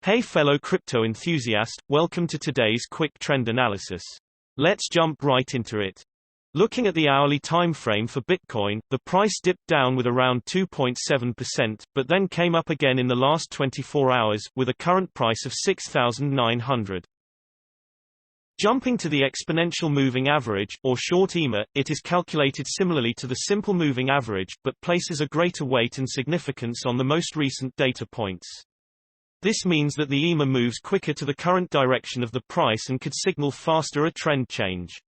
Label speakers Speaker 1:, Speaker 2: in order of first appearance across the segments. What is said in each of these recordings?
Speaker 1: Hey fellow crypto enthusiast, welcome to today's quick trend analysis. Let's jump right into it. Looking at the hourly time frame for Bitcoin, the price dipped down with around 2.7%, but then came up again in the last 24 hours, with a current price of $6,900. Jumping to the exponential moving average, or short EMA, it is calculated similarly to the simple moving average, but places a greater weight and significance on the most recent data points. This means that the EMA moves quicker to the current direction of the price and could signal faster a trend change.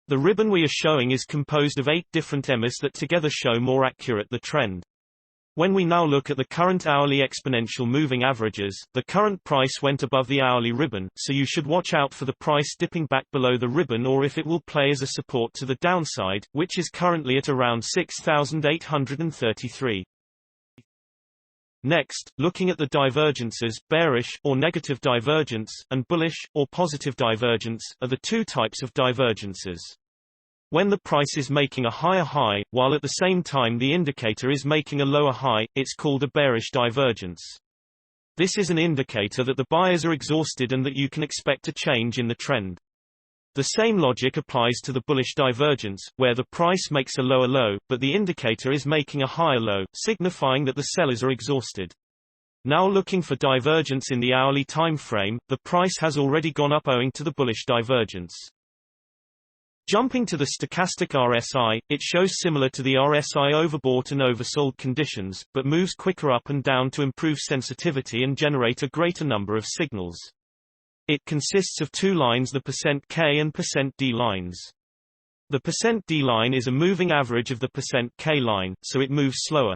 Speaker 1: The ribbon we are showing is composed of 8 different EMAs that together show more accurate the trend. When we now look at the current hourly exponential moving averages, the current price went above the hourly ribbon, so you should watch out for the price dipping back below the ribbon or if it will play as a support to the downside, which is currently at around 6,833. Next, looking at the divergences, bearish, or negative divergence, and bullish, or positive divergence, are the two types of divergences. When the price is making a higher high, while at the same time the indicator is making a lower high, it's called a bearish divergence. This is an indicator that the buyers are exhausted and that you can expect a change in the trend. The same logic applies to the bullish divergence, where the price makes a lower low, but the indicator is making a higher low, signifying that the sellers are exhausted. Now looking for divergence in the hourly time frame, the price has already gone up owing to the bullish divergence. Jumping to the stochastic RSI, it shows similar to the RSI overbought and oversold conditions, but moves quicker up and down to improve sensitivity and generate a greater number of signals. It consists of two lines, the %K and %D lines. The %D line is a moving average of the %K line, so it moves slower.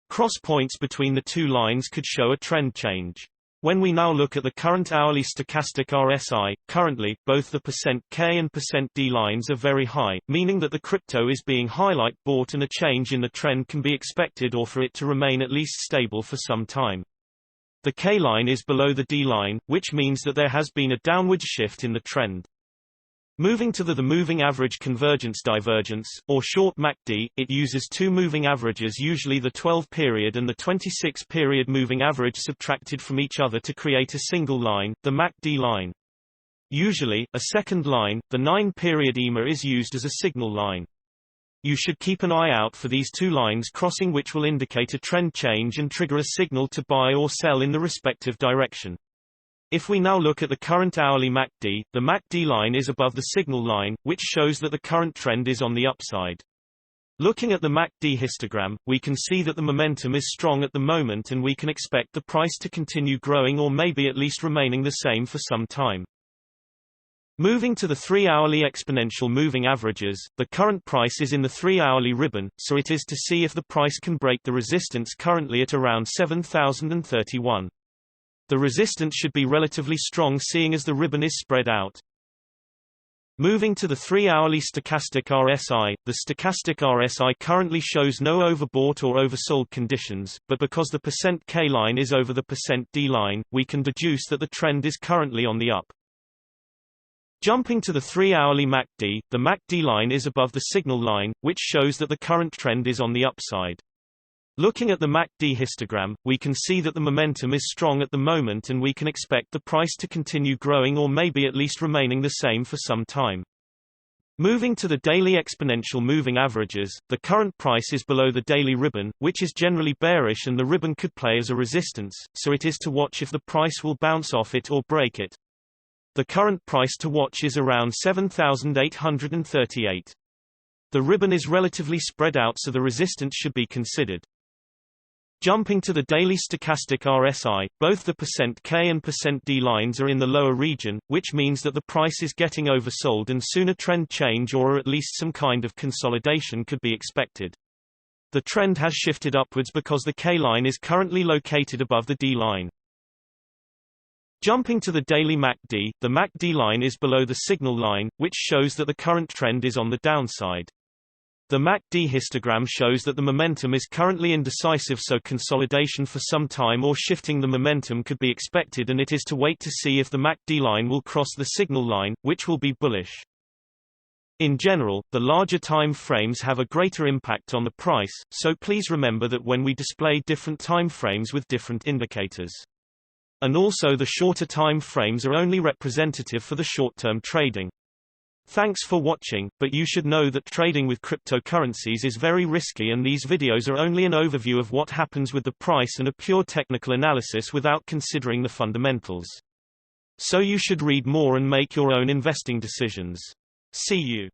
Speaker 1: Cross points between the two lines could show a trend change. When we now look at the current hourly stochastic RSI, currently, both the %K and %D lines are very high, meaning that the crypto is being highlight bought and a change in the trend can be expected or for it to remain at least stable for some time. The K line is below the D line, which means that there has been a downward shift in the trend. Moving to the moving average convergence divergence, or short MACD, it uses two moving averages, usually the 12-period and the 26-period moving average subtracted from each other to create a single line, the MACD line. Usually, a second line, the 9-period EMA, is used as a signal line. You should keep an eye out for these two lines crossing, which will indicate a trend change and trigger a signal to buy or sell in the respective direction. If we now look at the current hourly MACD, the MACD line is above the signal line, which shows that the current trend is on the upside. Looking at the MACD histogram, we can see that the momentum is strong at the moment and we can expect the price to continue growing or maybe at least remaining the same for some time. Moving to the 3-hourly exponential moving averages, the current price is in the 3-hourly ribbon, so it is to see if the price can break the resistance currently at around 7,031. The resistance should be relatively strong seeing as the ribbon is spread out. Moving to the 3-hourly stochastic RSI, the stochastic RSI currently shows no overbought or oversold conditions, but because the %K line is over the %D line, we can deduce that the trend is currently on the up. Jumping to the 3-hourly MACD, the MACD line is above the signal line, which shows that the current trend is on the upside. Looking at the MACD histogram, we can see that the momentum is strong at the moment and we can expect the price to continue growing or maybe at least remaining the same for some time. Moving to the daily exponential moving averages, the current price is below the daily ribbon, which is generally bearish, and the ribbon could play as a resistance, so it is to watch if the price will bounce off it or break it. The current price to watch is around 7,838. The ribbon is relatively spread out, so the resistance should be considered. Jumping to the daily stochastic RSI, both the %K and %D lines are in the lower region, which means that the price is getting oversold and soon a trend change or at least some kind of consolidation could be expected. The trend has shifted upwards because the K line is currently located above the D line. Jumping to the daily MACD, the MACD line is below the signal line, which shows that the current trend is on the downside. The MACD histogram shows that the momentum is currently indecisive, so consolidation for some time or shifting the momentum could be expected, and it is to wait to see if the MACD line will cross the signal line, which will be bullish. In general, the larger time frames have a greater impact on the price, so please remember that when we display different time frames with different indicators. And also the shorter time frames are only representative for the short-term trading. Thanks for watching, but you should know that trading with cryptocurrencies is very risky, and these videos are only an overview of what happens with the price and a pure technical analysis without considering the fundamentals. So you should read more and make your own investing decisions. See you.